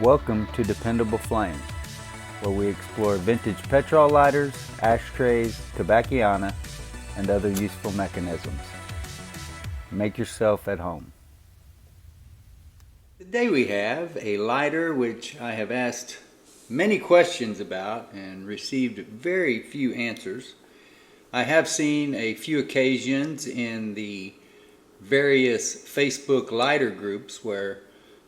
Welcome to Dependable Flame, where we explore vintage petrol lighters, ashtrays, tobacconiana, and other useful mechanisms. Make yourself at home. Today we have a lighter which I have asked many questions about and received very few answers. I have seen a few occasions in the various Facebook lighter groups where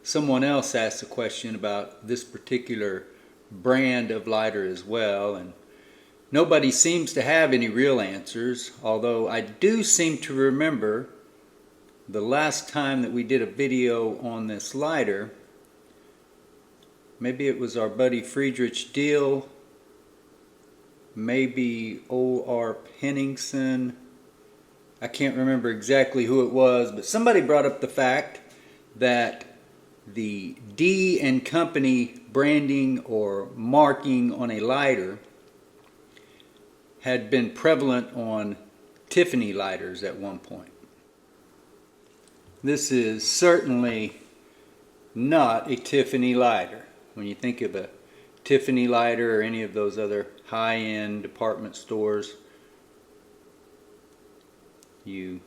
someone else asked a question about this particular brand of lighter as well, and nobody seems to have any real answers, although I do seem to remember the last time that we did a video on this lighter. Maybe it was our buddy Friedrich Deal, maybe O.R. Penningson. I can't remember exactly who it was, but somebody brought up the fact that the D and Company branding or marking on a lighter had been prevalent on Tiffany lighters at one point. This is certainly not a Tiffany lighter. When you think of a Tiffany lighter or any of those other high-end department stores, you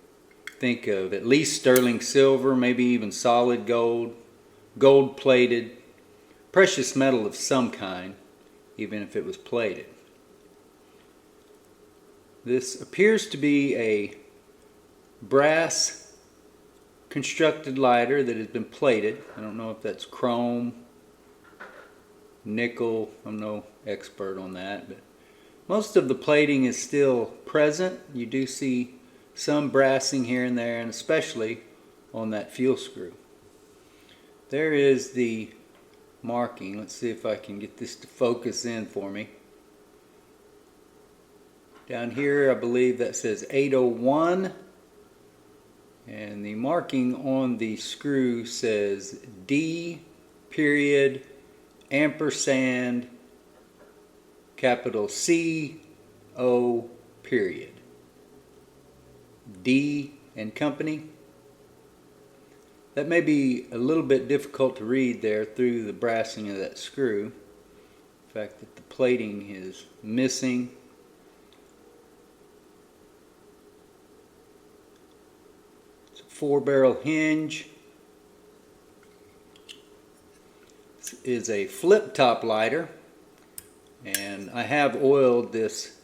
think of at least sterling silver, maybe even solid gold, gold-plated, precious metal of some kind, even if it was plated. This appears to be a brass constructed lighter that has been plated. I don't know if that's chrome, nickel, I'm no expert on that, but most of the plating is still present. You do see some brassing here and there, and especially on that fuel screw. There is the marking. Let's see if I can get this to focus in for me. Down here I believe that says 801, and the marking on the screw says D period ampersand capital C O period. D and Company. That may be a little bit difficult to read there through the brassing of that screw. The fact that the plating is missing. It's a 4-barrel hinge. This is a flip top lighter, and I have oiled this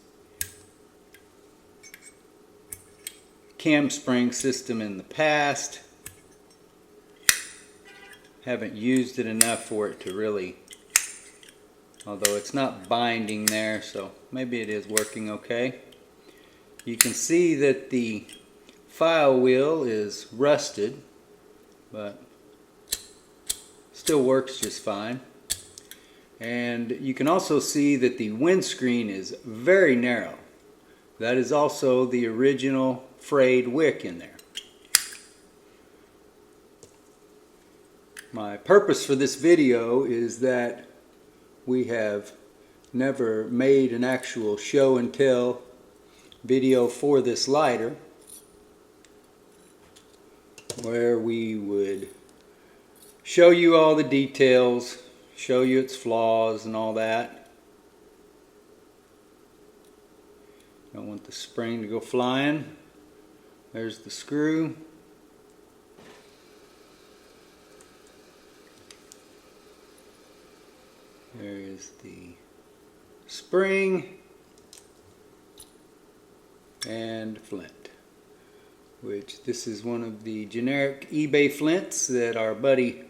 cam spring system in the past. Haven't used it enough for it to really, although it's not binding there, so maybe it is working okay. You can see that the file wheel is rusted, but still works just fine. And you can also see that the windscreen is very narrow. That is also the original frayed wick in there. My purpose for this video is that we have never made an actual show and tell video for this lighter where we would show you all the details, show you its flaws and all that. Don't want the spring to go flying. There's the screw. There is the spring and flint, which this is one of the generic eBay flints that our buddy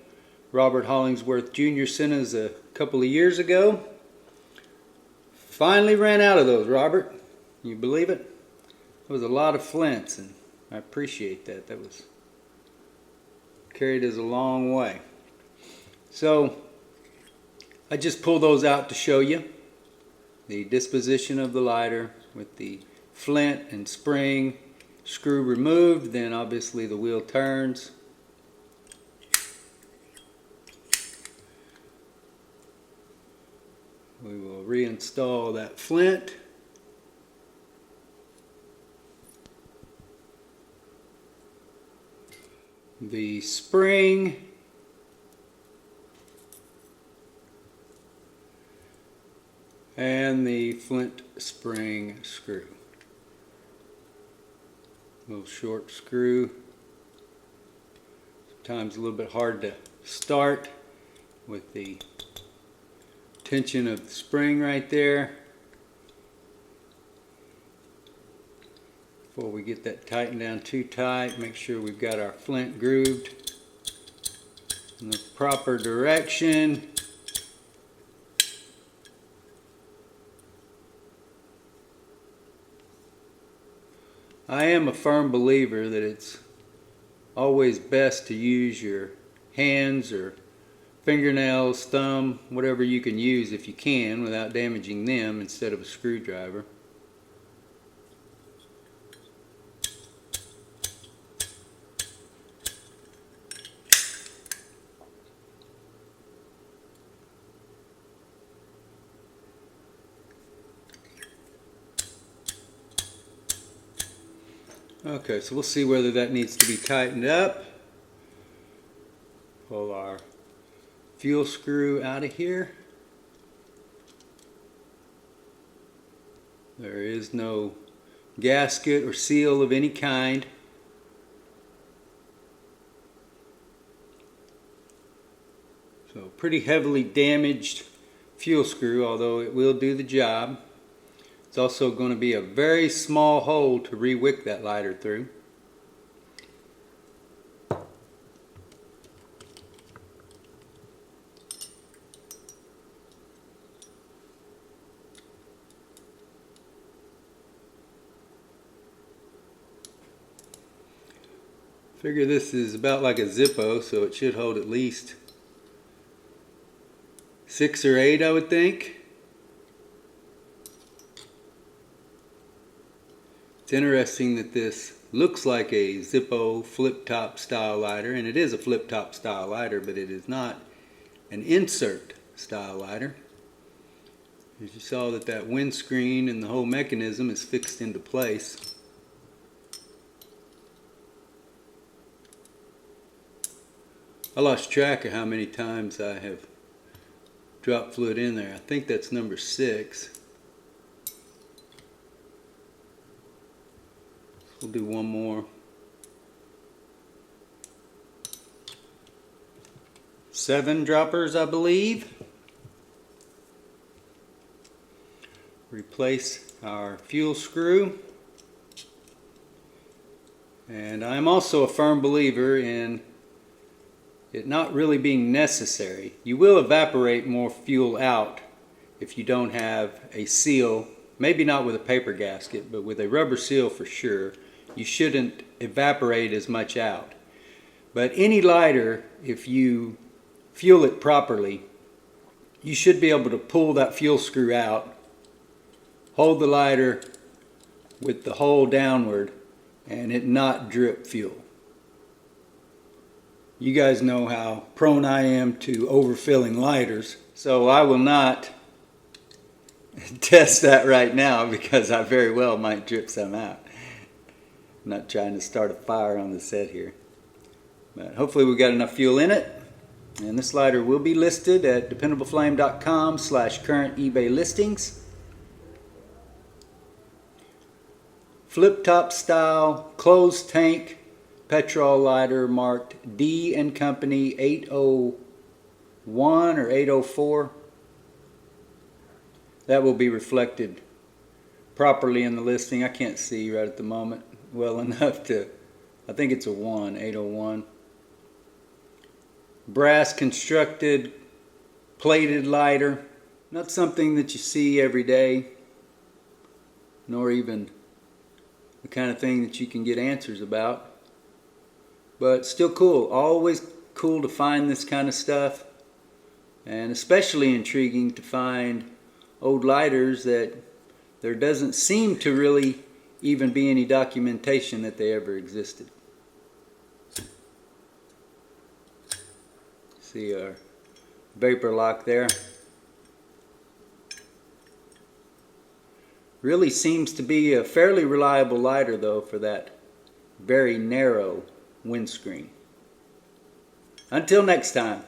Robert Hollingsworth Jr. sent us a couple of years ago. Finally ran out of those, Robert. Can you believe it? There was a lot of flints, and I appreciate that. That was carried us a long way. So I just pull those out to show you the disposition of the lighter with the flint and spring screw removed. Then obviously the wheel turns. We will reinstall that flint. The spring and the flint spring screw. Little short screw. Sometimes a little bit hard to start with the tension of the spring right there. Before we get that tightened down too tight, make sure we've got our flint grooved in the proper direction. I am a firm believer that it's always best to use your hands or fingernails, thumb, whatever you can use if you can without damaging them instead of a screwdriver. Okay, so we'll see whether that needs to be tightened up. Pull our fuel screw out of here. There is no gasket or seal of any kind. So pretty heavily damaged fuel screw, although it will do the job. It's also going to be a very small hole to re-wick that lighter through. Figure this is about like a Zippo, so it should hold at least 6 or 8, I would think. It's interesting that this looks like a Zippo flip-top style lighter, and it is a flip-top style lighter, but it is not an insert style lighter. As you saw that windscreen and the whole mechanism is fixed into place. I lost track of how many times I have dropped fluid in there. I think that's number 6. We'll do one more. 7 droppers, I believe. Replace our fuel screw. And I'm also a firm believer in it not really being necessary. You will evaporate more fuel out if you don't have a seal, maybe not with a paper gasket, but with a rubber seal for sure. You shouldn't evaporate as much out. But any lighter, if you fuel it properly, you should be able to pull that fuel screw out, hold the lighter with the hole downward, and it not drip fuel. You guys know how prone I am to overfilling lighters, so I will not test that right now because I very well might drip some out. I'm not trying to start a fire on the set here. But hopefully we've got enough fuel in it. And this lighter will be listed at dependableflame.com/current eBay listings. Flip top style, closed tank, Petrol lighter marked D & Company 801 or 804. That will be reflected properly in the listing. I can't see right at the moment well enough to, I think it's a 801. Brass constructed, plated lighter. Not something that you see every day, nor even the kind of thing that you can get answers about. But still cool. Always cool to find this kind of stuff. And especially intriguing to find old lighters that there doesn't seem to really even be any documentation that they ever existed. See our vapor lock there. Really seems to be a fairly reliable lighter though for that very narrow windscreen. Until next time.